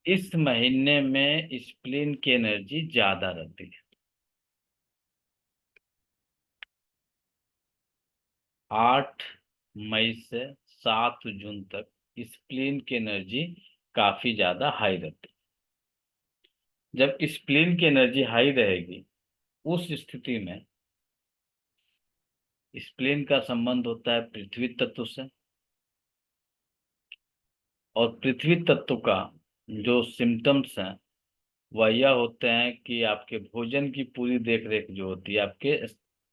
इस महीने में स्प्लीन की एनर्जी ज्यादा रहती है। 8 मई से 7 जून तक स्प्लीन की एनर्जी काफी ज्यादा हाई रहती है। जब स्प्लीन की एनर्जी हाई रहेगी, उस स्थिति में स्प्लीन का संबंध होता है पृथ्वी तत्व से। और पृथ्वी तत्व का जो सिम्टम्स हैं वह यह होते हैं कि आपके भोजन की पूरी देख रेख जो होती है आपके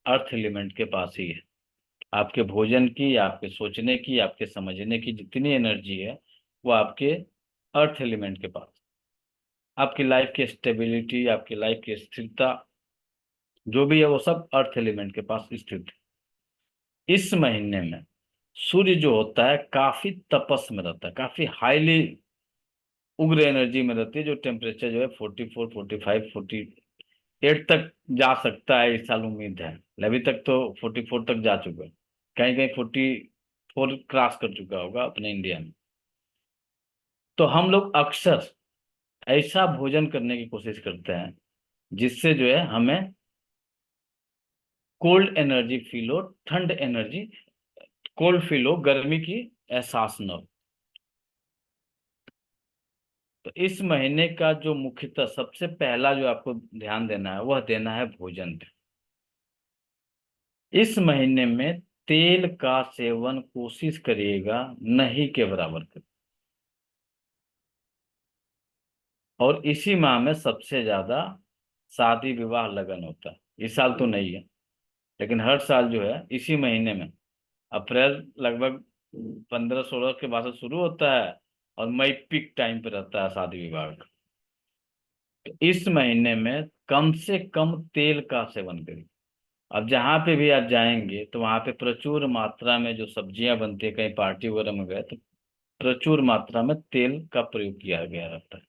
अर्थ एलिमेंट के पास ही है। आपके भोजन की, आपके सोचने की, आपके समझने की जितनी एनर्जी है वो आपके अर्थ एलिमेंट के पास। आपकी लाइफ की स्टेबिलिटी, आपकी लाइफ की स्थिरता जो भी है वो सब अर्थ एलिमेंट के पास स्थित है। इस महीने में सूर्य जो होता है काफी तपस में रहता है, काफी हाईली उग्र एनर्जी में रहती है। जो टेम्परेचर जो है 44, 45, 48 तक जा सकता है इस साल, उम्मीद है। अभी तक तो 44 तक जा चुका है, कहीं कहीं 44 क्रॉस कर चुका होगा अपने इंडिया में। तो हम लोग अक्सर ऐसा भोजन करने की कोशिश करते हैं जिससे जो है हमें कोल्ड एनर्जी फील हो, ठंड एनर्जी, कोल्ड फील हो, गर्मी की एहसास न हो। तो इस महीने का जो मुख्यतः सबसे पहला जो आपको ध्यान देना है वह देना है भोजन पे। इस महीने में तेल का सेवन कोशिश करिएगा नहीं के बराबर कर। और इसी माह में सबसे ज्यादा शादी विवाह लगन होता है। इस साल तो नहीं है, लेकिन हर साल जो है इसी महीने में, अप्रैल लगभग 15-16 के बाद से शुरू होता है और मई पीक टाइम पे रहता है शादी विवाह का। तो इस महीने में कम से कम तेल का सेवन करिए। अब जहाँ पे भी आप जाएंगे तो वहाँ पे प्रचुर मात्रा में जो सब्जियां बनती है, कहीं पार्टी वगैरह में गए तो प्रचुर मात्रा में तेल का प्रयोग किया गया रहता है।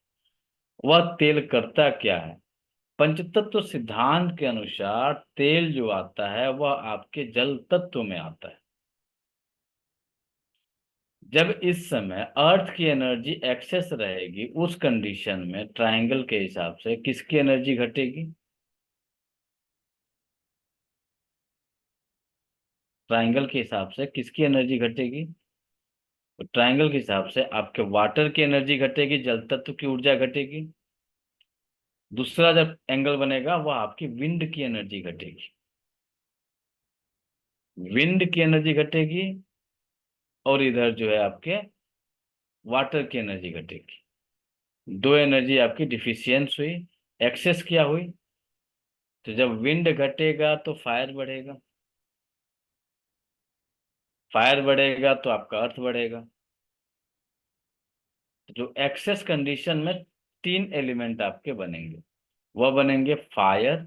वह तेल करता क्या है? पंचतत्व सिद्धांत के अनुसार तेल जो आता है वह आपके जल तत्व में आता है। जब इस समय अर्थ की एनर्जी एक्सेस रहेगी, उस कंडीशन में ट्रायंगल के हिसाब से किसकी एनर्जी घटेगी? ट्रायंगल के हिसाब से किसकी एनर्जी घटेगी? तो ट्रायंगल के हिसाब से आपके वाटर की एनर्जी घटेगी, जल तत्व की ऊर्जा घटेगी। दूसरा जब एंगल बनेगा वह आपकी विंड की एनर्जी घटेगी। विंड की एनर्जी घटेगी और इधर जो है आपके वाटर की एनर्जी घटेगी। दो एनर्जी आपकी डिफिशियंस हुई, एक्सेस क्या हुई? तो जब विंड घटेगा तो फायर बढ़ेगा, फायर बढ़ेगा तो आपका अर्थ बढ़ेगा। तो जो एक्सेस कंडीशन में तीन एलिमेंट आपके बनेंगे, वह बनेंगे फायर,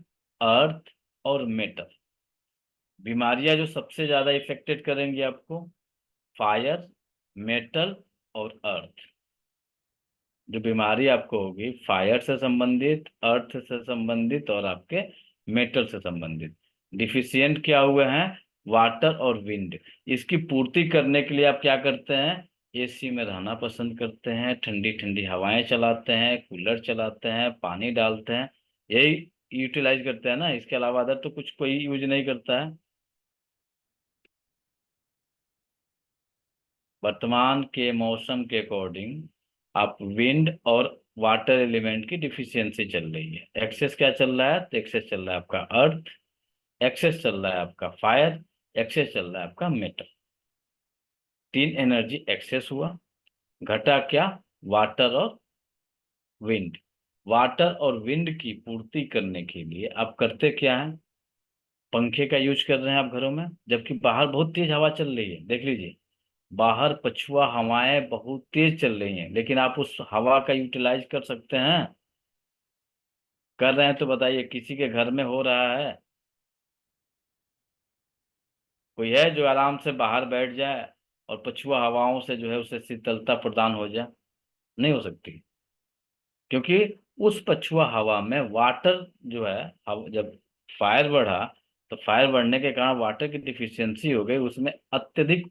अर्थ और मेटल। बीमारियां जो सबसे ज्यादा इफेक्टेड करेंगी आपको, फायर, मेटल और अर्थ। जो बीमारी आपको होगी फायर से संबंधित, अर्थ से संबंधित और आपके मेटल से संबंधित। डिफिशियंट क्या हुए हैं? वाटर और विंड। इसकी पूर्ति करने के लिए आप क्या करते हैं? एसी में रहना पसंद करते हैं, ठंडी ठंडी हवाएं चलाते हैं, कूलर चलाते हैं, पानी डालते हैं, यही यूटिलाइज करते हैं ना। इसके अलावा अदर तो कुछ कोई यूज नहीं करता है। वर्तमान के मौसम के अकॉर्डिंग आप विंड और वाटर एलिमेंट की डिफिशियंसी चल रही है। एक्सेस क्या चल रहा है? तो एक्सेस चल रहा है आपका अर्थ, एक्सेस चल रहा है आपका फायर, एक्सेस चल रहा है आपका मेटल। तीन एनर्जी एक्सेस हुआ, घटा क्या? वाटर और विंड। वाटर और विंड की पूर्ति करने के लिए आप करते क्या है? पंखे का यूज कर रहे हैं आप घरों में, जबकि बाहर बहुत तेज हवा चल रही है। देख लीजिए, बाहर पछुआ हवाएं बहुत तेज चल रही हैं, लेकिन आप उस हवा का यूटिलाइज कर सकते हैं? कर रहे हैं तो बताइए, किसी के घर में हो रहा है? कोई है जो आराम से बाहर बैठ जाए और पछुआ हवाओं से जो है उसे शीतलता प्रदान हो जाए? नहीं हो सकती, क्योंकि उस पछुआ हवा में वाटर जो है, जब फायर बढ़ा तो फायर बढ़ने के कारण वाटर की डिफिशियंसी हो गई, उसमें अत्यधिक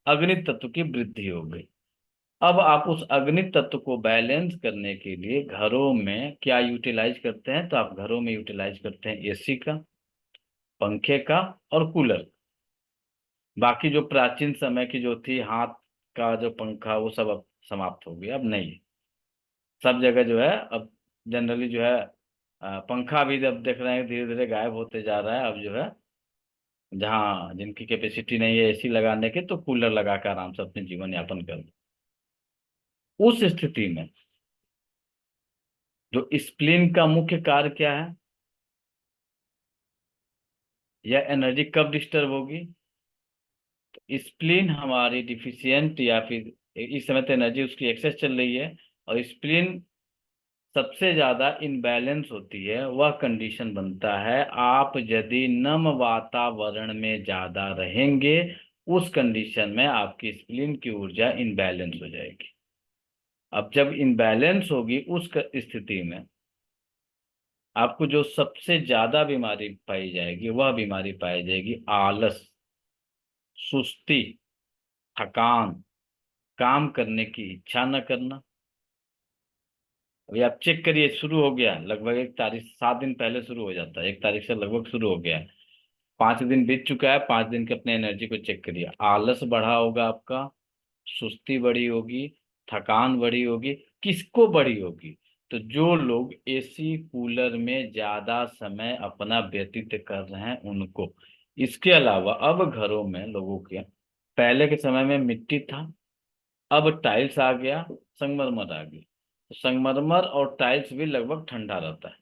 अग्नि तत्व की वृद्धि हो गई। अब आप उस अग्नि तत्व को बैलेंस करने के लिए घरों में क्या यूटिलाइज करते हैं, तो आप घरों में यूटिलाइज करते हैं एसी का, पंखे का और कूलर। बाकी जो प्राचीन समय की जो थी हाथ का जो पंखा, वो सब अब समाप्त हो गया, अब नहीं है। सब जगह जो है अब जनरली जो है पंखा भी जब देख रहे हैं धीरे धीरे गायब होते जा रहा है। अब जो है जहाँ जिनकी कैपेसिटी नहीं है एसी लगाने के, तो कूलर लगा कर आराम से अपने जीवन यापन कर लो। उस स्थिति में जो स्प्लीन का मुख्य कार्य क्या है, यह एनर्जी कब डिस्टर्ब होगी, स्प्लीन हमारी डिफिशियंट या फिर इस समय तो एनर्जी उसकी एक्सेस चल रही है, और स्प्लीन सबसे ज्यादा इनबैलेंस होती है, वह कंडीशन बनता है आप यदि नम वातावरण में ज्यादा रहेंगे, उस कंडीशन में आपकी स्प्लीन की ऊर्जा इनबैलेंस हो जाएगी। अब जब इनबैलेंस होगी उस स्थिति में आपको जो सबसे ज्यादा बीमारी पाई जाएगी, वह बीमारी पाई जाएगी आलस, सुस्ती, थकान, काम करने की इच्छा न करना। अभी आप चेक करिए, शुरू हो गया लगभग 1 तारीख, 7 दिन पहले शुरू हो जाता है, 1 तारीख से लगभग शुरू हो गया है। 5 दिन बीत चुका है, 5 दिन के अपने एनर्जी को चेक करिए। आलस बढ़ा होगा आपका, सुस्ती बढ़ी होगी, थकान बढ़ी होगी। किसको बढ़ी होगी, तो जो लोग एसी कूलर में ज्यादा समय अपना व्यतीत कर रहे हैं उनको। इसके अलावा अब घरों में लोगों के, पहले के समय में मिट्टी था, अब टाइल्स आ गया, संगमरमर आ गया। तो संगमरमर और टाइल्स भी लगभग ठंडा रहता है।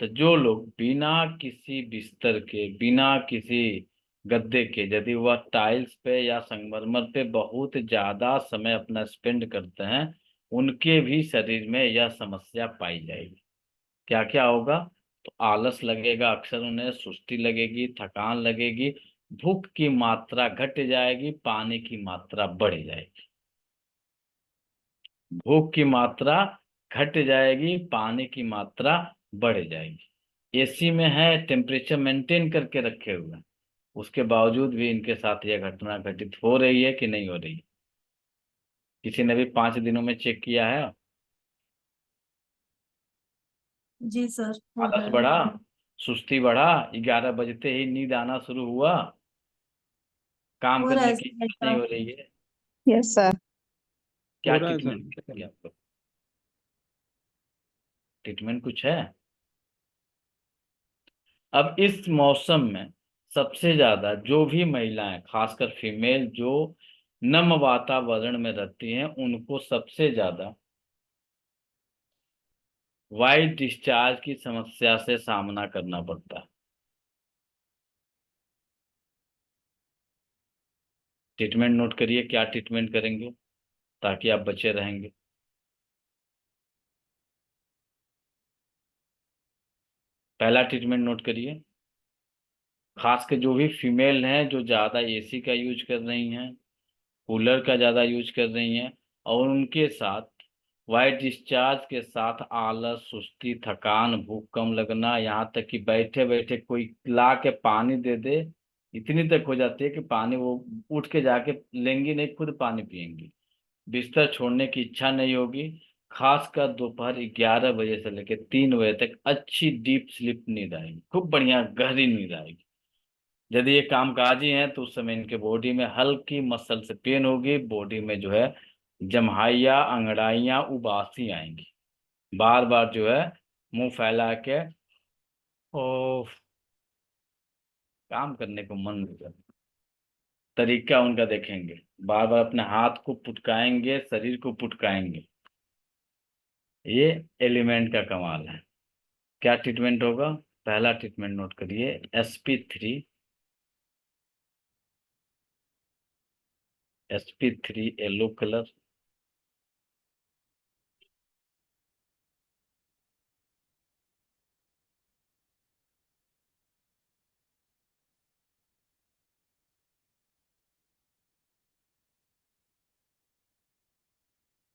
तो जो लोग बिना किसी बिस्तर के, बिना किसी गद्दे के, यदि वह टाइल्स पे या संगमरमर पे बहुत ज्यादा समय अपना स्पेंड करते हैं, उनके भी शरीर में यह समस्या पाई जाएगी। क्या क्या होगा, तो आलस लगेगा अक्सर उन्हें, सुस्ती लगेगी, थकान लगेगी, भूख की मात्रा घट जाएगी, पानी की मात्रा बढ़ जाएगी। भूख की मात्रा घट जाएगी, पानी की मात्रा बढ़ जाएगी। एसी में है, टेम्परेचर मेंटेन करके रखे हुए हैं, उसके बावजूद भी इनके साथ यह घटना घटित हो रही है कि नहीं हो रही है। किसी ने भी 5 दिनों में चेक किया है? जी सर, हो रहा आलस है। बढ़ा, सुस्ती बढ़ा, 11 बजते ही नींद आना शुरू हुआ, काम हो रहा करने है की सर इच्छा नहीं ऐसा। हो रही है। Yes sir. क्या हो रहा है सर। ट्रीटमेंट करेंगे आपको? ट्रीटमेंट कुछ है? अब इस मौसम में सबसे ज्यादा जो भी महिलाएं, खासकर फीमेल, जो नम वातावरण में रहती हैं, उनको सबसे ज्यादा वाइट डिस्चार्ज की समस्या से सामना करना पड़ता है। ट्रीटमेंट नोट करिए, क्या ट्रीटमेंट करेंगे ताकि आप बचे रहेंगे। पहला ट्रीटमेंट नोट करिए, खास कर जो भी फीमेल हैं जो ज्यादा एसी का यूज कर रही हैं, कूलर का ज्यादा यूज कर रही हैं, और उनके साथ वाइट डिस्चार्ज के साथ आलस, सुस्ती, थकान, भूख कम लगना, यहाँ तक कि बैठे बैठे कोई ला के पानी दे दे, इतनी तक हो जाती है कि पानी वो उठ के जाके लेंगी नहीं, खुद पानी पियेंगी। बिस्तर छोड़ने की इच्छा नहीं होगी। खासकर दोपहर 11 बजे से लेकर 3 बजे तक अच्छी डीप स्लीप नींद आएगी, खूब बढ़िया गहरी नींद आएगी। यदि ये कामकाजी हैं तो उस समय इनके बॉडी में हल्की मसल से पेन होगी, बॉडी में जो है जम्हाइयाँ, अंगड़ाइयाँ, उबासी आएंगी, बार बार जो है मुंह फैला के ओ काम करने को मन नहीं करता। तरीका उनका देखेंगे, बार बार अपने हाथ को पुटकाएंगे, शरीर को पुटकाएंगे। ये एलिमेंट का कमाल है। क्या ट्रीटमेंट होगा? पहला ट्रीटमेंट नोट करिए, SP3। SP3 येलो कलर,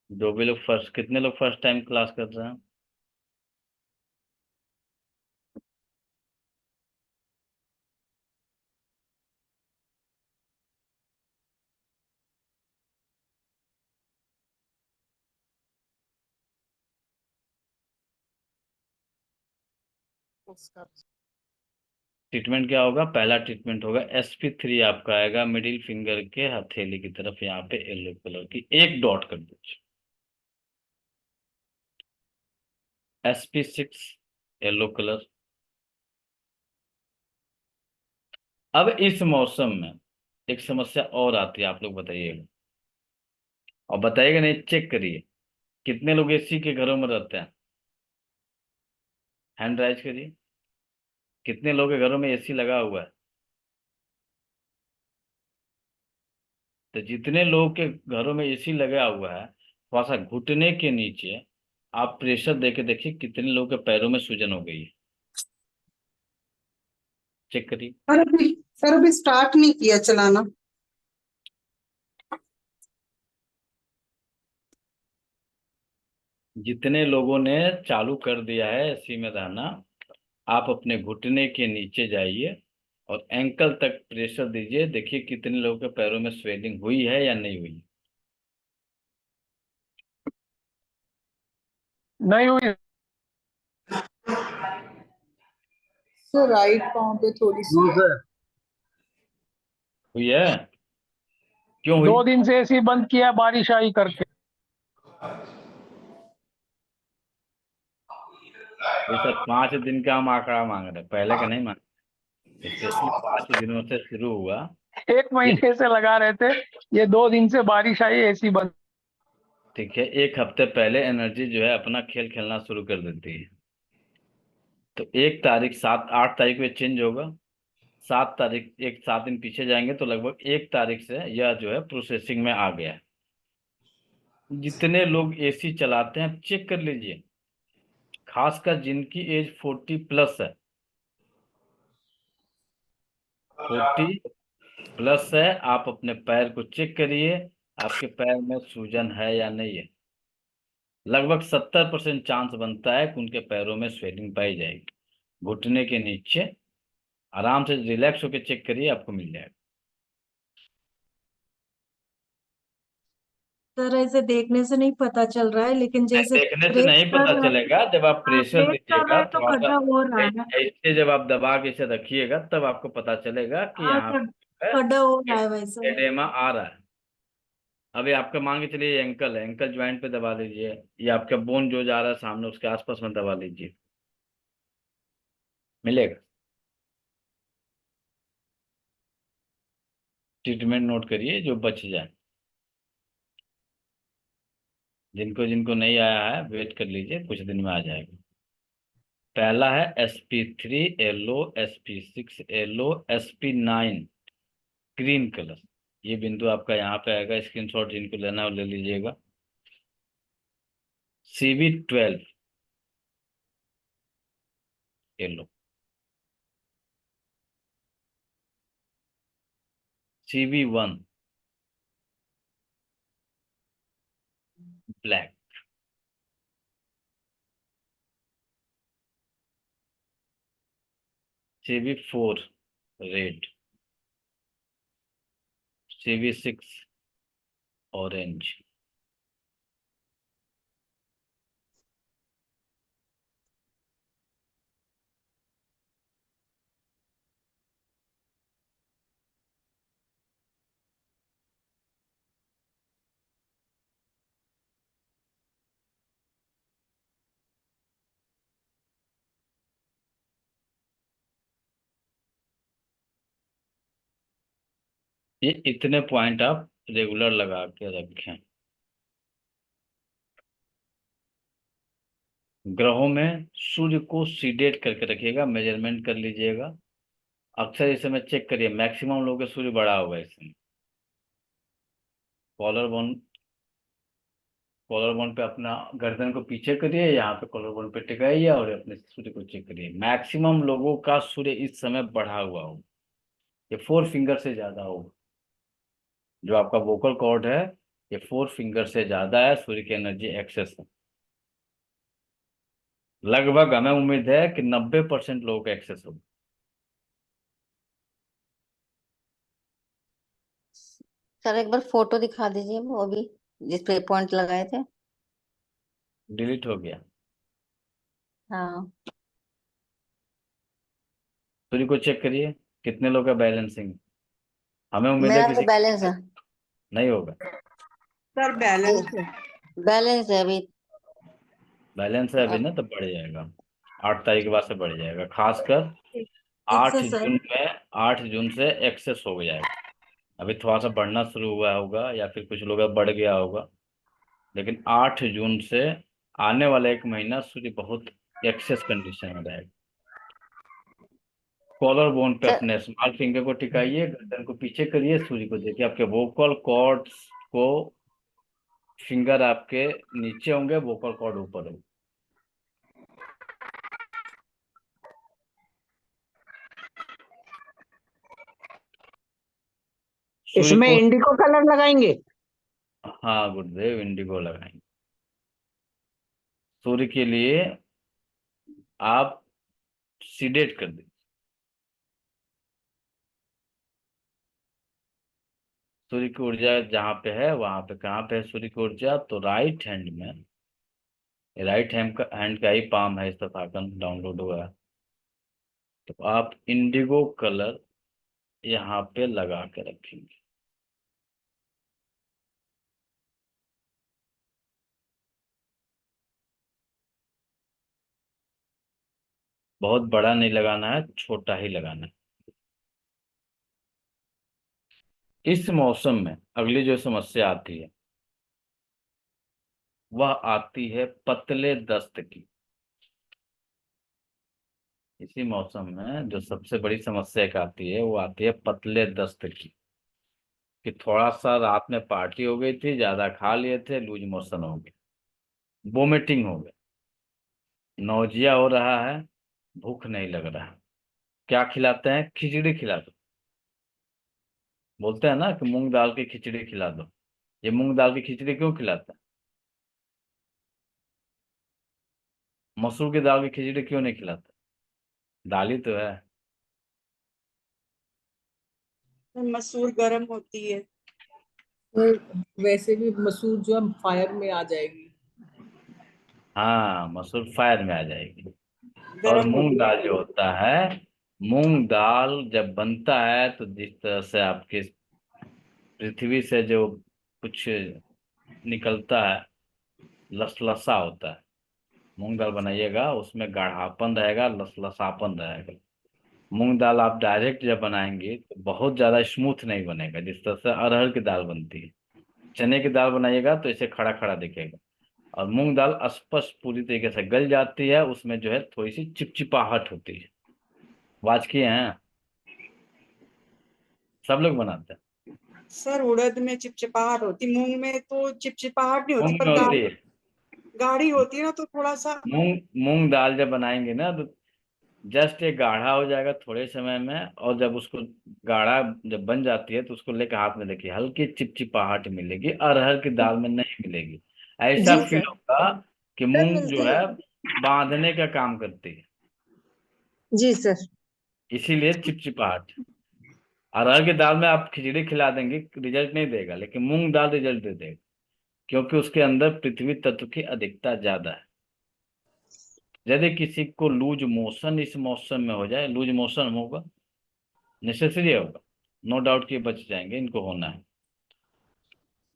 जो भी लोग फर्स्ट, कितने लोग फर्स्ट टाइम क्लास कर रहे हैं? ट्रीटमेंट क्या होगा? पहला ट्रीटमेंट होगा sp3 आपका आएगा मिडिल फिंगर के हथेली की तरफ, यहाँ पे येलो कलर की एक डॉट कर दीजिए। sp6 yellow colour. अब इस मौसम में एक समस्या और आती है, आप लोग बताइएगा और बताइएगा नहीं, चेक करिए कितने लोग एसी के घरों में रहते हैं। हैंड राइज करिए, कितने लोगों के घरों में एसी लगा हुआ है? तो जितने लोगों के घरों में एसी लगा हुआ है, थोड़ा सा घुटने के नीचे आप प्रेशर देके देखिए कितने लोगों के पैरों में सूजन हो गई है। चेक करिए। सर अभी स्टार्ट नहीं किया चलाना। जितने लोगों ने चालू कर दिया है एसी में रहना, आप अपने घुटने के नीचे जाइए और एंकल तक प्रेशर दीजिए, देखिए कितने लोगों के पैरों में स्वेलिंग हुई है या नहीं हुई। नहीं हुई सर राइट पाँव पे थोड़ी सी है। सर। हुई है? क्यों हुई? 2 दिन से एसी बंद किया, बारिश आई करके। ये सर 5 दिन का हम आंकड़ा मांग रहे हैं, पहले का नहीं मांग। स्पेशली 5 दिनों से शुरू हुआ। 1 महीने से लगा रहे थे, ये 2 दिन से बारिश आई, एसी बंद। ठीक है, एक हफ्ते पहले एनर्जी जो है अपना खेल खेलना शुरू कर देती है। तो 1 तारीख 7 8 तारीख में चेंज होगा। 7 तारीख, 7 दिन पीछे जाएंगे तो लगभग 1 तारीख से यह जो है प्रोसेसिंग में आ गया है। जितने लोग एसी चलाते हैं चेक कर लीजिए, खासकर जिनकी एज 40+ है। 40+ है, आप अपने पैर को चेक करिए, आपके पैर में सूजन है या नहीं है। लगभग 70% चांस बनता है कि उनके पैरों में स्वेलिंग पाई जाएगी। घुटने के नीचे आराम से रिलैक्स होकर चेक करिए, आपको मिल जाएगा। सर ऐसे देखने से नहीं पता चल रहा है, लेकिन जैसे देखने से प्रेस नहीं कर पता रहे हैं। चलेगा, जब आप हाँ, प्रेशर प्रेस कर रहे दीजिएगा हैं तो थोड़ा सा खड्डा हो रहा है। ऐसे, जब आप दबा के इसे रखिएगा तब आपको पता चलेगा कि हाँ यहाँ सर, पे खड्डा हो रहा है वैसे। एडेमा आ रहा है। अभी आपका मान के चलिए एंकल है, एंकल ज्वाइंट पे दबा लीजिए, या आपका बोन जो जा रहा है सामने उसके आसपास में दबा लीजिए, मिलेगा। ट्रीटमेंट नोट करिए जो बच जाए। जिनको जिनको नहीं आया है वेट कर लीजिए, कुछ दिन में आ जाएगा। पहला है sp3 yellow, sp6 yellow, sp9 green colour. ये बिंदु आपका यहाँ पे आएगा, स्क्रीनशॉट जिनको लेना है वो ले लीजिएगा। cv12 yellow, cv1 black, cv4 red, cv6 orange. ये इतने पॉइंट आप रेगुलर लगा के रखें। ग्रहों में सूर्य को सीडेट करके रखिएगा, मेजरमेंट कर लीजिएगा। अक्सर इस समय चेक करिए, मैक्सिमम लोगों के सूर्य बड़ा होगा इस समय। कॉलर बोन, कॉलर बोन पे अपना गर्दन को पीछे करिए, यहाँ पे कॉलर बोन पे टिकाइए और अपने सूर्य को चेक करिए। मैक्सिमम लोगों का सूर्य इस समय बढ़ा हुआ हो, ये 4 फिंगर से ज्यादा हो। जो आपका वोकल कॉर्ड है, ये 4 फिंगर से ज्यादा है, सूर्य की एनर्जी एक्सेस है। लगभग हमें उम्मीद है कि 90% लोगों का एक्सेस हो। सर एक बार फोटो दिखा दीजिए, वो भी जिस पे पॉइंट लगाए थे। डिलीट हो गया। हाँ। सूर्य को चेक करिए कितने लोग का बैलेंसिंग। हमें उम्मीद है मेरा तो किसी बैलेंस है। नहीं होगा। सर बैलेंस है। बैलेंस है अभी। बैलेंस है अभी अब ना, तो बढ़ जाएगा। 8 तारीख के बाद से बढ़ जाएगा, खासकर एक से 8 सर। जून में। 8 जून से एक्सेस हो जाएगा। अभी थोड़ा सा बढ़ना शुरू हुआ होगा या फिर कुछ लोग बढ़ गया होगा, लेकिन 8 जून से आने वाला 1 महीना सूर्य बहुत एक्सेस कंडीशन में रहेगा। कॉलर बोन पे सर, अपने स्मॉल फिंगर को टिकाइए, गर्दन को पीछे करिए, सूर्य को देखिए। आपके वोकल कॉर्ड्स को, फिंगर आपके नीचे होंगे, वोकल कॉर्ड ऊपर होंगे। सूर्य इसमें को, इंडिको कलर लगाएंगे? हाँ गुरुदेव, इंडिगो लगाएंगे। सूर्य के लिए आप सीडेट कर दीजिए। सूर्य की ऊर्जा जहाँ पे है, वहां पे कहाँ पे है सूर्य की ऊर्जा? तो राइट हैंड में। राइट हैंड का ही पाम है, इस तरह डाउनलोड हुआ है। तो आप इंडिगो कलर यहाँ पे लगा के रखेंगे। बहुत बड़ा नहीं लगाना है, छोटा ही लगाना है। इस मौसम में अगली जो समस्या आती है, वह आती है पतले दस्त की। इसी मौसम में जो सबसे बड़ी समस्या एक आती है, वो आती है पतले दस्त की। कि थोड़ा सा रात में पार्टी हो गई थी, ज्यादा खा लिए थे, लूज मोशन हो गया, वोमिटिंग हो गया, नौजिया हो रहा है, भूख नहीं लग रहा है। क्या खिलाते हैं? खिचड़ी खिला दो। बोलते हैं ना कि मूंग दाल की खिचड़ी खिला दो। ये मूंग दाल की खिचड़ी क्यों खिलाते हैं? मसूर की दाल की खिचड़ी क्यों नहीं खिलाते? दाल ही तो है। मसूर गर्म होती है। सर वैसे भी मसूर जो है फायर में आ जाएगी। हाँ, मसूर फायर में आ जाएगी। और गर्म मूंग होती दाल है। जो होता है, मूंग दाल जब बनता है तो जिस तरह से आपके पृथ्वी से जो कुछ निकलता है, लसलसा होता है। मूंग दाल बनाइएगा, उसमें गाढ़ापन रहेगा, लसलसापन रहेगा। मूंग दाल आप डायरेक्ट जब बनाएंगे तो बहुत ज्यादा स्मूथ नहीं बनेगा, जिस तरह से अरहर की दाल बनती है। चने की दाल बनाइएगा तो इसे खड़ा खड़ा दिखेगा। और मूंग दाल स्पष्ट पूरी तरीके से गल जाती है, उसमें जो है थोड़ी सी चिपचिपाहट होती है। वाच किए हैं? सब लोग बनाते हैं। सर उड़द में चिपचिपाहट होती, मूंग में तो चिपचिपाहट नहीं होती, मूंग पर में होती है। गाढ़ी होती है ना, तो थोड़ा सा। मूंग मूंग दाल जब बनाएंगे ना, तो जस्ट ये गाढ़ा हो जाएगा थोड़े समय में। और जब उसको गाढ़ा जब बन जाती है, तो उसको लेकर हाथ में देखिए, हल्की चिपचिपाहट मिलेगी, अरहर की दाल में नहीं मिलेगी। ऐसा जी फील सर। होगा कि सर मूंग जो मिलती है है। बांधने का काम करती है, जी सर। इसीलिए चिपचिपाहट। अरहर की दाल में आप खिचड़ी खिला देंगे, रिजल्ट नहीं देगा, लेकिन मूंग दाल रिजल्ट दे देगा, क्योंकि उसके अंदर पृथ्वी तत्व की अधिकता ज्यादा है। यदि किसी को लूज मोशन इस मौसम में हो जाए, लूज मोशन होगा, नेसेसरी होगा, नो डाउट कि बच जाएंगे, इनको होना है।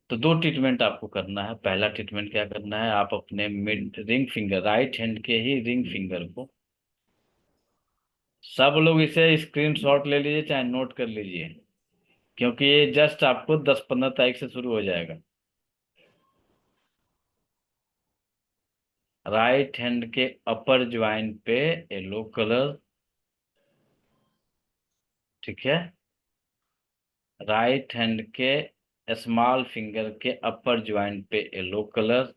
तो दो ट्रीटमेंट आपको करना है। पहला ट्रीटमेंट क्या करना है, आप अपने mid ring finger, right hand के ही रिंग फिंगर को, सब लोग इसे स्क्रीनशॉट ले लीजिए, चाहे नोट कर लीजिए, क्योंकि ये जस्ट आपको 10-15 तारीख से शुरू हो जाएगा। राइट हैंड के अपर ज्वाइंट पे येलो कलर, ठीक है। राइट हैंड के स्मॉल फिंगर के अपर ज्वाइंट पे येलो कलर।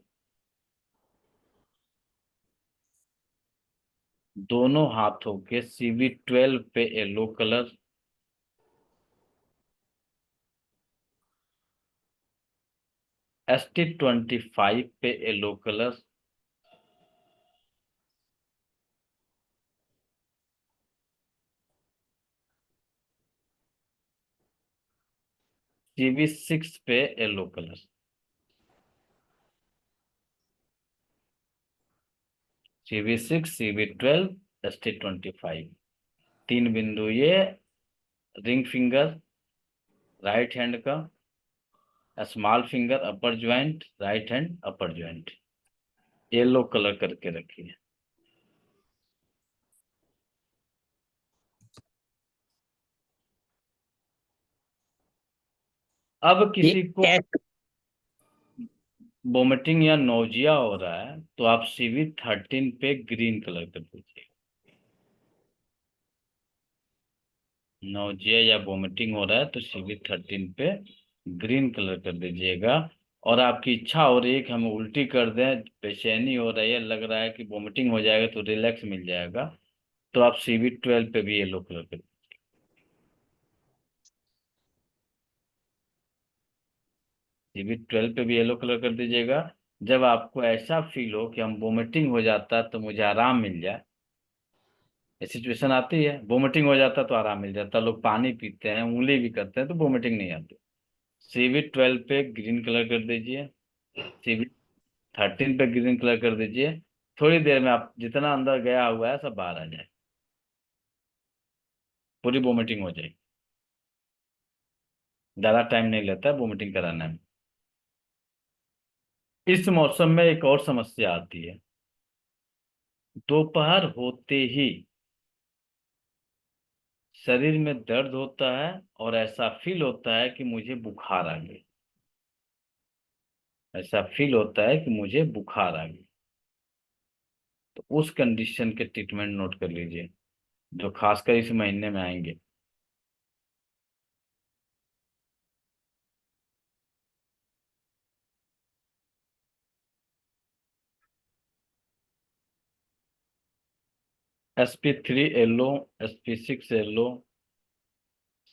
दोनों हाथों के CV12 पे येलो कलर। ST25 पे येलो कलर। CV6 पे yellow colour. CV6, CV12, ST25। 3 बिंदु, ये रिंग फिंगर राइट हैंड का, स्मॉल फिंगर अपर ज्वाइंट, राइट हैंड अपर ज्वाइंट, येलो कलर करके रखिए। अब किसी को वोमिटिंग या नोजिया हो रहा है तो आप CV13 पे ग्रीन कलर कर दीजिए। नोजिया या वोमिटिंग हो रहा है तो CV13 पे ग्रीन कलर कर दीजिएगा। और आपकी इच्छा हो रही है कि हमें उल्टी कर दें, बेचैनी हो रही है, लग रहा है कि वोमिटिंग हो जाएगा तो रिलैक्स मिल जाएगा, तो आप CV12 पे भी येलो कलर कर, CV12 पे भी येलो कलर कर दीजिएगा। जब आपको ऐसा फील हो कि हम वोमिटिंग हो जाता तो मुझे आराम मिल जाए, ये सिचुएशन आती है, वोमिटिंग हो जाता तो आराम मिल जाता, लोग पानी पीते हैं, उंगली भी करते हैं तो वोमिटिंग नहीं आती, CV12 पे ग्रीन कलर कर दीजिए, CV13 पे ग्रीन कलर कर दीजिए। थोड़ी देर में आप जितना अंदर गया हुआ है सब बाहर आ जाए, पूरी वोमिटिंग हो जाएगी। ज्यादा टाइम नहीं लेता है वोमिटिंग कराने में। इस मौसम में एक और समस्या आती है, दोपहर होते ही शरीर में दर्द होता है और ऐसा फील होता है कि मुझे बुखार आ गई, ऐसा फील होता है कि मुझे बुखार आ गई। तो उस कंडीशन के ट्रीटमेंट नोट कर लीजिए जो खासकर इस महीने में आएंगे। SP3 yellow, SP6 yellow,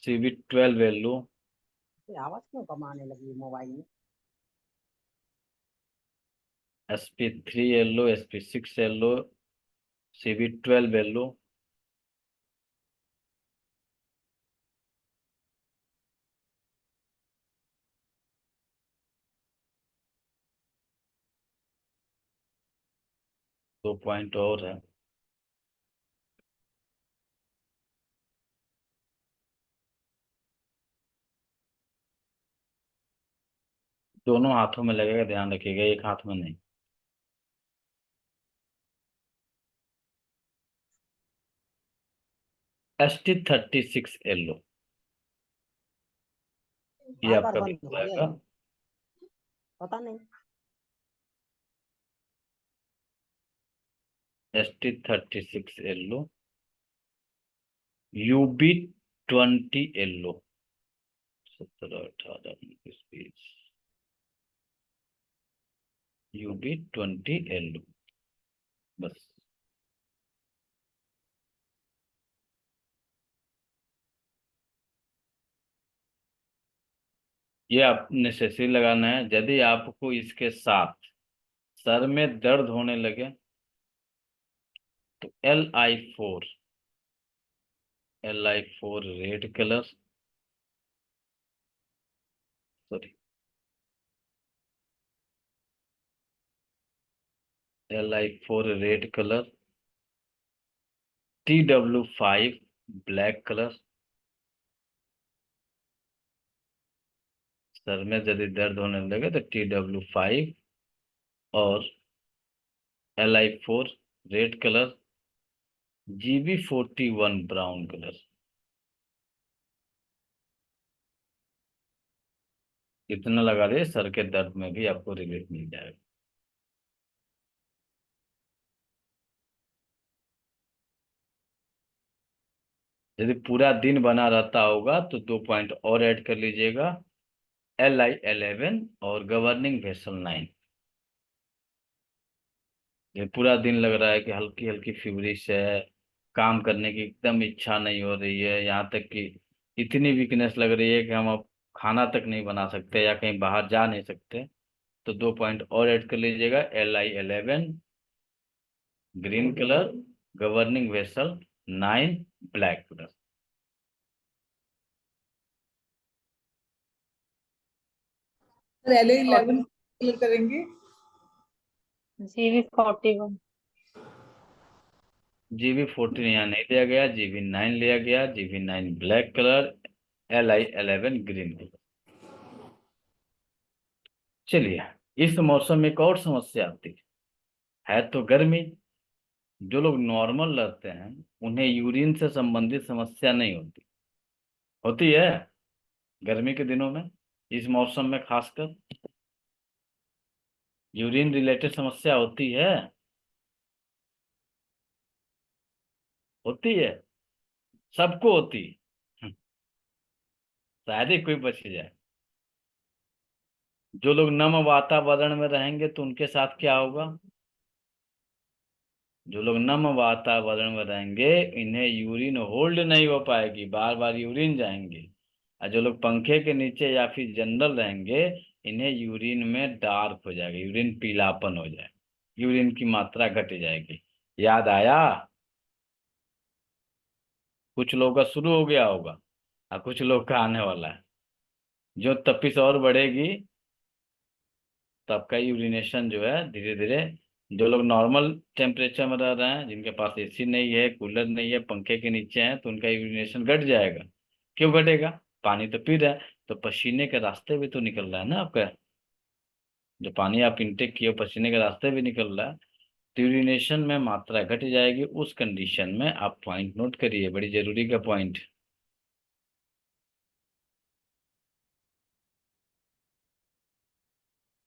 CV12 yellow, आवाज क्यों कम आने लगी मोबाइल में? SP3 yellow, SP6 yellow, CV12 yellow, दो पॉइंट और है। दोनों हाथों में लगेगा, ध्यान रखिएगा, एक हाथ में नहीं। ST36 येलो, ये बार बार आपका बंद दिख हो गया जाएगा। ये, पता नहीं। ST36 yellow, UB20 yellow, 17, 18, 19, 20, UB20 yellow, बस। ये आप नेसेसरी लगाना है। यदि आपको इसके साथ सर में दर्द होने लगे तो LI4 red colour, sorry, LI4 red colour, TW5 black colour. Sir में यदि दर्द होने लगे तो TW5 और LI4 red colour, GB41 brown colour. इतना लगा दे, सर के दर्द में भी आपको रिलीफ मिल जाएगा। यदि पूरा दिन बना रहता होगा तो 2 पॉइंट और ऐड कर लीजिएगा, LI11 और गवर्निंग वेसल 9। ये पूरा दिन लग रहा है कि हल्की हल्की फीवरिश है, काम करने की एकदम इच्छा नहीं हो रही है, यहाँ तक कि इतनी वीकनेस लग रही है कि हम अब खाना तक नहीं बना सकते या कहीं बाहर जा नहीं सकते, तो 2 पॉइंट और ऐड कर लीजिएगा, LI11 green colour, governing vessel 9 black colour. Sir LA11 colour करेंगे। CV41। GB14 यहाँ नहीं लिया गया, GB9 लिया गया, GB9 black colour, Li11 green colour. चलिए, इस मौसम में एक और समस्या आती है तो गर्मी। जो लोग नॉर्मल रहते हैं उन्हें यूरिन से संबंधित समस्या नहीं होती। होती है गर्मी के दिनों में, इस मौसम में खासकर यूरिन रिलेटेड समस्या होती है। होती है, सबको होती है। शायद ही कोई बच जाए। जो लोग नम वातावरण में रहेंगे तो उनके साथ क्या होगा? जो लोग नम वातावरण में रहेंगे इन्हें यूरिन होल्ड नहीं हो पाएगी, बार बार यूरिन जाएंगे। और जो लोग पंखे के नीचे या फिर जनरल रहेंगे इन्हें यूरिन में डार्क हो जाएगा, यूरिन पीलापन हो जाएगा, यूरिन की मात्रा घट जाएगी। याद आया? कुछ लोगों का शुरू हो गया होगा और कुछ लोग का आने वाला है। जो तपिश और बढ़ेगी तो आपका यूरिनेशन जो है धीरे धीरे, जो लोग नॉर्मल टेम्परेचर में रह रहे हैं, जिनके पास एसी नहीं है, कूलर नहीं है, पंखे के नीचे हैं, तो उनका यूरिनेशन घट जाएगा। क्यों घटेगा? पानी तो पी रहे हैं, तो पसीने के रास्ते भी तो निकल रहा है ना आपका। जो पानी आप इंटेक किए पसीने के रास्ते भी निकल रहा है, तो यूरिनेशन में मात्रा घट जाएगी। उस कंडीशन में आप पॉइंट नोट करिए, बड़ी जरूरी का point.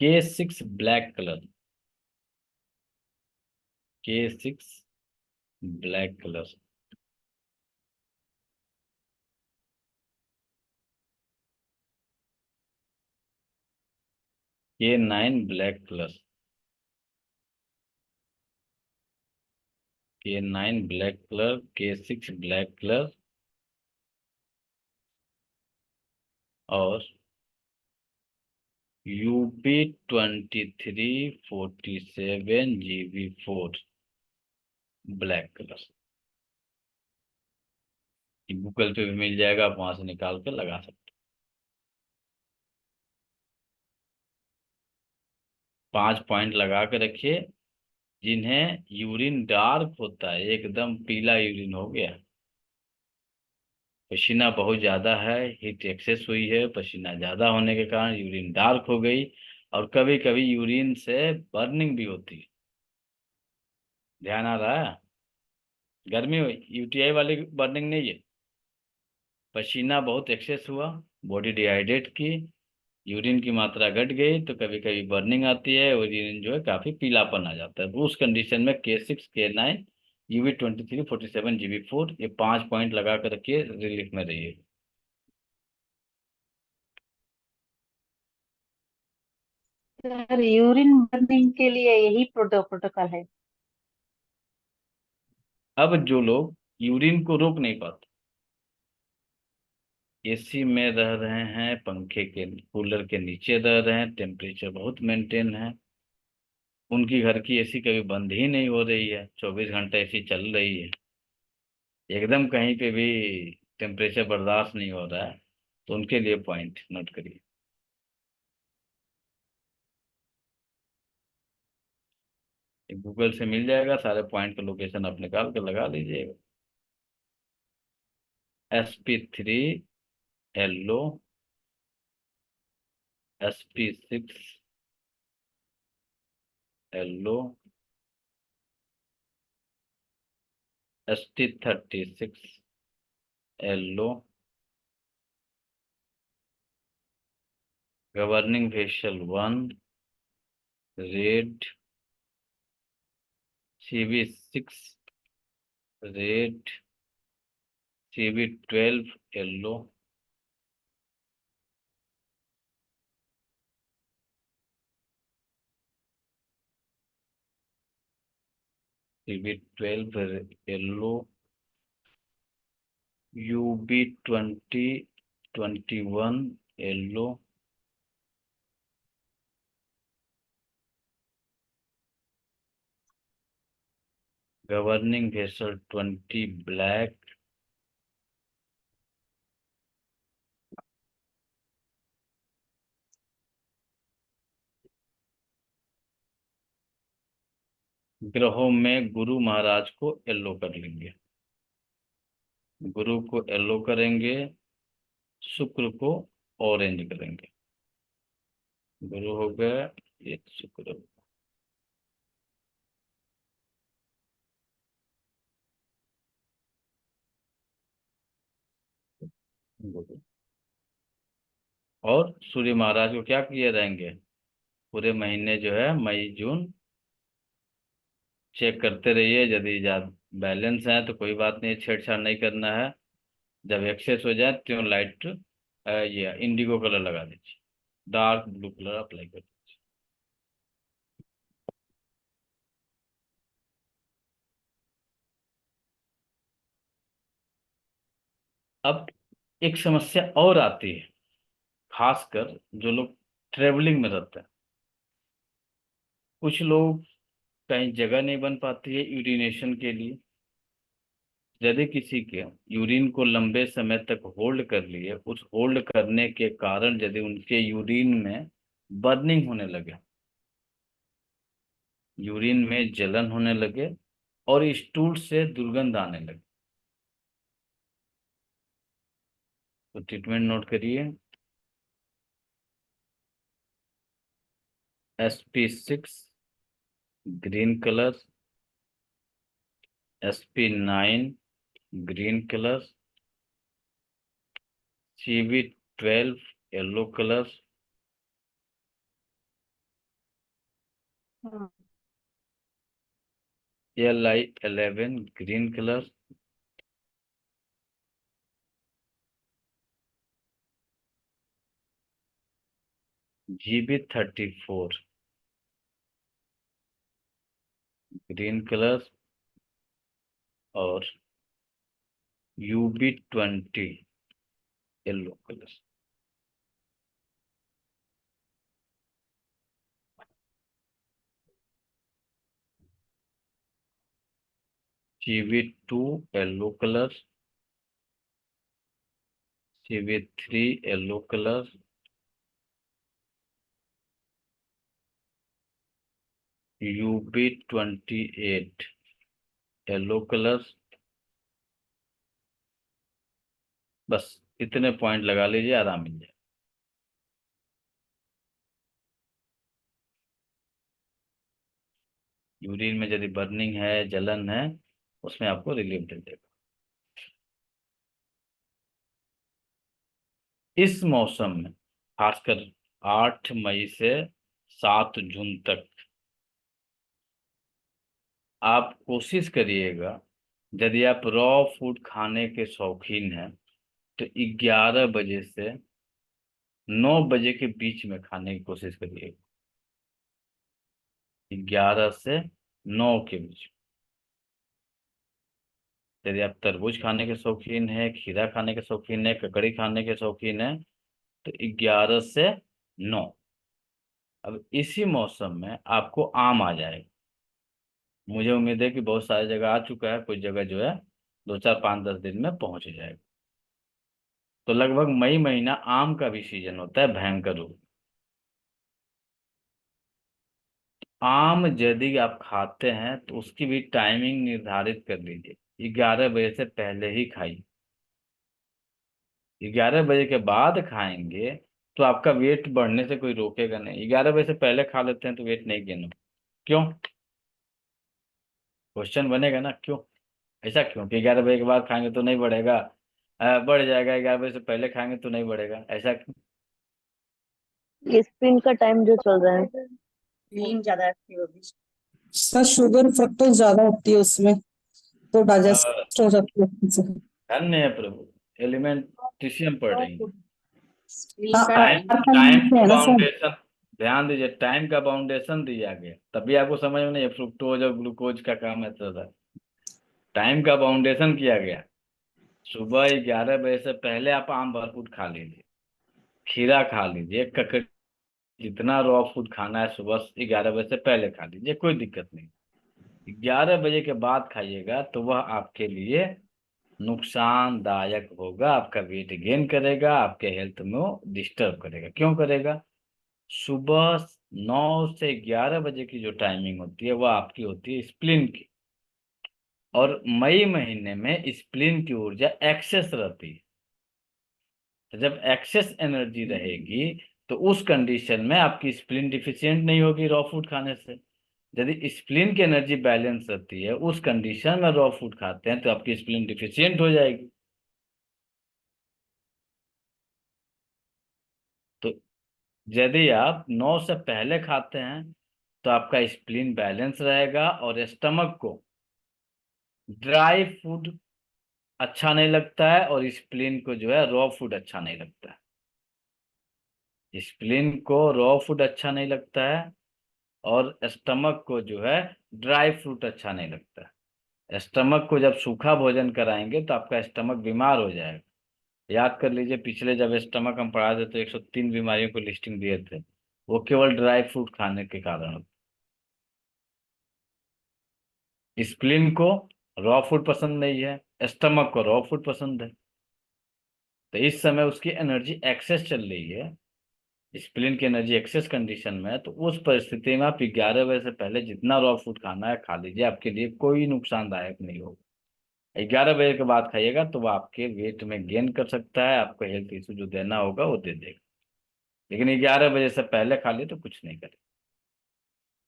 K6 black colour, K6 black colour. K9 black colour, K9 black colour, K6 black colour और UP2347GB4 ब्लैक कलर। गूगल पे भी मिल जाएगा, आप वहां से निकाल कर लगा सकते। 5 पॉइंट लगा के रखिए। जिन्हें यूरिन डार्क होता है, एकदम पीला यूरिन हो गया, पसीना बहुत ज्यादा है, हीट एक्सेस हुई है, पसीना ज्यादा होने के कारण यूरिन डार्क हो गई, और कभी कभी यूरिन से बर्निंग भी होती है। ध्यान आ रहा है? गर्मी हुई, यूटीआई वाली बर्निंग नहीं है। पसीना बहुत एक्सेस हुआ, बॉडी डिहाइड्रेट की, यूरिन की मात्रा घट गई, तो कभी कभी बर्निंग आती है और यूरिन जो है काफी पीलापन आ जाता है। तो उस कंडीशन में K6 K9 UP2347GB4, ये 5 पॉइंट लगा कर रखिए, रिलीफ में रहिए। सर यूरिन बर्निंग के लिए यही प्रोटोकॉल है। अब जो लोग यूरिन को रोक नहीं पाते, एसी में रह रहे हैं, पंखे के कूलर के नीचे रह रहे हैं, टेम्परेचर बहुत मेंटेन है, उनकी घर की एसी कभी बंद ही नहीं हो रही है, 24 घंटे एसी चल रही है, एकदम कहीं पे भी टेम्परेचर बर्दाश्त नहीं हो रहा है, तो उनके लिए पॉइंट नोट करिए। गूगल से मिल जाएगा, सारे पॉइंट का लोकेशन आप निकाल कर लगा लीजिएगा। SP3 yellow, SP6 yellow, ST36 yellow, governing facial 1 red, CV6 red, CV12 yellow, CV12 yellow, UB2021 yellow, governing vessel 20 black, ग्रहों में गुरु महाराज को येलो कर लेंगे, गुरु को येलो करेंगे, शुक्र को ऑरेंज करेंगे। गुरु हो गया, ये शुक्र हो गया, गुरु। और सूर्य महाराज को क्या किए रहेंगे, पूरे महीने जो है मई जून चेक करते रहिए। यदि ज्यादा बैलेंस है तो कोई बात नहीं, छेड़छाड़ नहीं करना है। जब एक्सेस हो जाए तो लाइट ये इंडिगो कलर लगा दीजिए, डार्क ब्लू कलर अप्लाई कर दीजिए। अब एक समस्या और आती है, खासकर जो लोग ट्रेवलिंग में रहते हैं। कुछ लोग कहीं जगह नहीं बन पाती है यूरिनेशन के लिए। यदि किसी के यूरिन को लंबे समय तक होल्ड कर लिए, उस होल्ड करने के कारण यदि उनके यूरिन में बर्निंग होने लगे, यूरिन में जलन होने लगे और स्टूल से दुर्गंध आने लगे, तो ट्रीटमेंट नोट करिए। SP6 green colour, SP9 green colour, CV12 yellow colour, LI11 green colour, GB34 green colour और UB20 yellow colour. CV2 yellow colour, CV3 yellow colour, UB28 yellow colour. बस इतने पॉइंट लगा लीजिए, आराम मिल जाए। यूरिन में यदि बर्निंग है, जलन है, उसमें आपको रिलीफ दे देगा। इस मौसम में खासकर 8 मई से 7 जून तक आप कोशिश करिएगा, यदि आप रॉ फूड खाने के शौकीन हैं तो 11 बजे से 9 बजे के बीच में खाने की कोशिश करिएगा। 11 से 9 के बीच। यदि आप तरबूज खाने के शौकीन है, खीरा खाने के शौकीन है, ककड़ी खाने के शौकीन है, तो 11 से 9। अब इसी मौसम में आपको आम आ जाएगा। मुझे उम्मीद है कि बहुत सारी जगह आ चुका है, कुछ जगह जो है 2 4 5 10 दिन में पहुंच जाएगा। तो लगभग मई महीना आम का भी सीजन होता है भयंकर रूप। आम यदि आप खाते हैं तो उसकी भी टाइमिंग निर्धारित कर लीजिए, 11 बजे से पहले ही खाइए। 11 बजे के बाद खाएंगे तो आपका वेट बढ़ने से कोई रोकेगा नहीं। 11 बजे से पहले खा लेते हैं तो वेट नहीं गेन होगा। क्यों? क्वेश्चन बनेगा ना, क्यों? ऐसा क्यों कि 11 बजे के बाद खाएंगे तो नहीं बढ़ेगा, बढ़ जाएगा, 11 बजे से पहले खाएंगे तो नहीं बढ़ेगा, ऐसा क्यों? स्क्रीन का टाइम जो चल रहा है, नींद ज्यादा अच्छी होगी। सर शुगर फ्रक्टोज ज्यादा होती है उसमें, तो डाइजेस्ट अ, हो जाती है अच्छे से। धन्य है प्रभु, एलिमेंटिशियम पढ़ रही हैं। स्क्रीन हाँ, का टाइम आपका टाइम नीचे का है ना सर? बाउंडेशन, ध्यान दीजिए, टाइम का बाउंडेशन दिया गया, तभी आपको समझ में नहीं, फ्रुक्टोज और ग्लूकोज का काम है तो टाइम का बाउंडेशन किया गया। सुबह 11 बजे से पहले आप आम भरपूर खा लीजिए, खीरा खा लीजिए, ककड़ी, जितना रॉ फूड खाना है सुबह 11 बजे से पहले खा लीजिए, कोई दिक्कत नहीं। 11 बजे के बाद खाइएगा तो वह आपके लिए नुकसानदायक होगा, आपका वेट गेन करेगा, आपके हेल्थ में डिस्टर्ब करेगा। क्यों करेगा? सुबह 9 से 11 बजे की जो टाइमिंग होती है वो आपकी होती है स्प्लीन की। और मई महीने में स्प्लीन की ऊर्जा एक्सेस रहती है। तो जब एक्सेस एनर्जी रहेगी तो उस कंडीशन में आपकी स्प्लीन डिफिशियंट नहीं होगी रॉ फूड खाने से। यदि स्प्लीन की एनर्जी बैलेंस रहती है उस कंडीशन में रॉ फूड खाते हैं तो आपकी स्प्लीन डिफिशियंट हो जाएगी। तो यदि आप 9 से पहले खाते हैं तो आपका स्प्लीन बैलेंस रहेगा और स्टमक को ड्राई फूड अच्छा नहीं लगता है और स्प्लीन को जो है रॉ फूड अच्छा नहीं लगता है। स्प्लीन को रॉ फूड अच्छा नहीं लगता है और स्टमक को जो है ड्राई फ्रूट अच्छा नहीं लगता है। स्टमक को जब सूखा भोजन कराएंगे तो आपका स्टमक बीमार हो जाएगा। याद कर लीजिए पिछले जब स्टमक हम पढ़ा थे तो 103 बीमारियों को लिस्टिंग दिए थे, वो केवल ड्राई फ्रूट खाने के कारण होती। स्प्लीन को रॉ फूड पसंद नहीं है, स्टमक को रॉ फूड पसंद है। तो इस समय उसकी एनर्जी एक्सेस चल रही है, स्प्लीन की एनर्जी एक्सेस कंडीशन में है। तो उस परिस्थिति में आप 11 बजे से पहले जितना रॉ फूड खाना है खा लीजिए, आपके लिए कोई नुकसानदायक नहीं होगा। 11 बजे के बाद खाइएगा तो वो आपके वेट में गेन कर सकता है, आपको हेल्थ इशू जो देना होगा वो दे देगा। लेकिन 11 बजे से पहले खा लिए तो कुछ नहीं करेगा।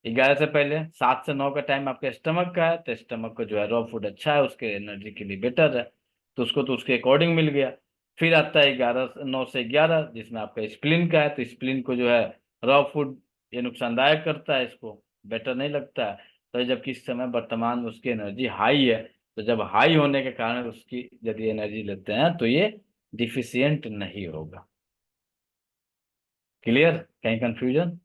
11 से पहले 7 से 9 का टाइम आपके स्टमक का है, तो स्टमक को जो है रॉ फूड अच्छा है, उसके एनर्जी के लिए बेटर है, तो उसको तो उसके अकॉर्डिंग मिल गया। फिर आता है 9 से 11 जिसमें आपका स्प्लीन का है, तो स्प्लीन को जो है रॉ फूड ये नुकसानदायक करता है, इसको बेटर नहीं लगता है। तो जबकि इस समय वर्तमान में उसकी एनर्जी हाई है, तो जब हाई होने के कारण उसकी यदि एनर्जी लेते हैं तो ये डिफिशियंट नहीं होगा। क्लियर? कहीं कंफ्यूजन?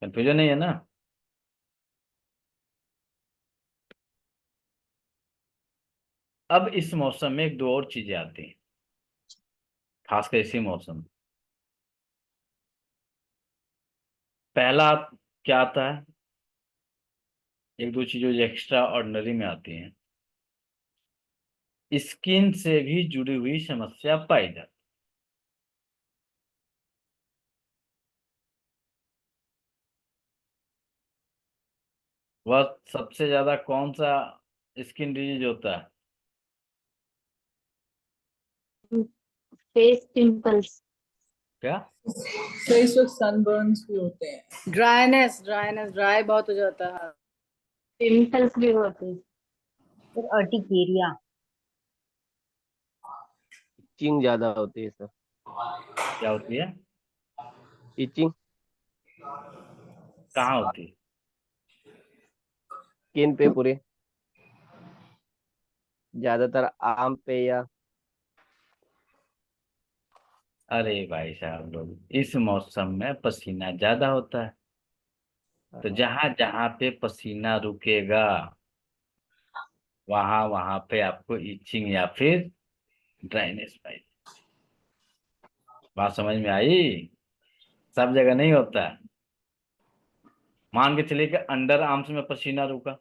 कंफ्यूजन नहीं है ना? अब इस मौसम में एक दो और चीजें आती हैं, खासकर इसी मौसम में। पहला क्या आता है, एक दो चीजें जो एक्स्ट्रा ऑर्डिनरी में आती हैं, स्किन से भी जुड़ी हुई समस्या पाई जाती है। वह सबसे ज्यादा कौन सा स्किन डिजीज होता है? Face pimples. क्या? तो इस वक्त सनबर्न्स भी होते हैं, ड्राईनेस ड्राई बहुत हो जाता है। पिंपल्स भी होते हैं। फिर अर्टिकेरिया। इचिंग ज्यादा होती है सर। क्या होती है? इचिंग कहाँ होती है? स्किन पे पूरे, ज्यादातर आर्म पे या अरे भाई साहब, लोग इस मौसम में पसीना ज्यादा होता है, तो जहां जहां पे पसीना रुकेगा वहां वहां पे आपको इचिंग या फिर ड्राइनेस पाई। बात समझ में आई? सब जगह नहीं होता है। मान के चलिए कि अंडर आर्म्स में पसीना रुका,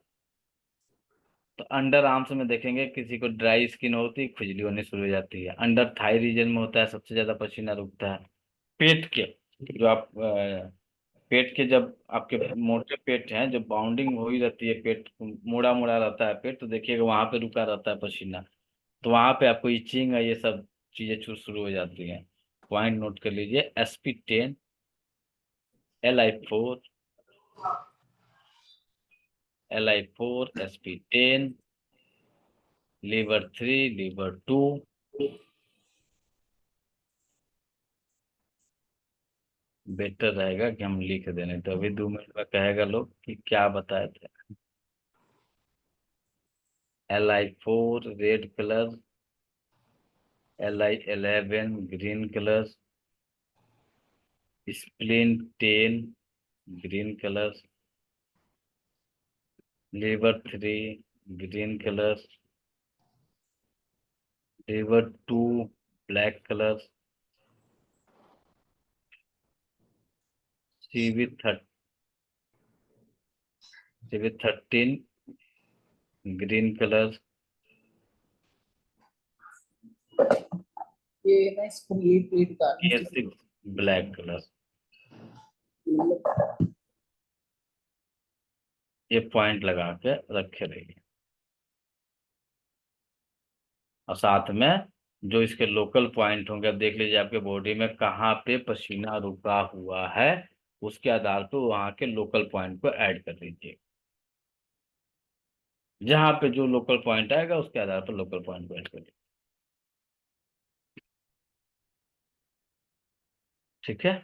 तो अंडर आर्म्स में देखेंगे किसी को ड्राई स्किन होती है, खुजली होनी शुरू हो जाती है। अंडर थाई रीजन में होता है सबसे ज्यादा पसीना रुकता है। पेट के जो आप पेट के जब आपके मोटे पेट हैं, जब बाउंडिंग हो ही रहती है, पेट मुड़ा मुड़ा रहता है पेट, तो देखिएगा वहां पे रुका रहता है पसीना, तो वहां पे आपको इचिंग है, ये सब चीजें शुरू हो जाती हैं। पॉइंट नोट कर लीजिए, SP10, Li4, Li4, SP10, liver 3, liver 2, better रहेगा कि हम लिख देने। तो अभी 2 मिनट में कहेगा लोग कि क्या बताए थे। Li4 red colour, Li11 green colour, spleen 10 green colour, liver 3 green colour, liver 2 black colour, CV13 green colour, ये ना इसको ये पेट का K6 ब्लैक कलर, ये पॉइंट लगा के रखे रहिए। और साथ में जो इसके लोकल पॉइंट होंगे, अब देख लीजिए आपके बॉडी में कहाँ पे पसीना रुका हुआ है, उसके आधार पर वहां के लोकल पॉइंट को ऐड कर लीजिए। जहां पे जो लोकल पॉइंट आएगा उसके आधार पर लोकल पॉइंट को ऐड कर लीजिए। ठीक है।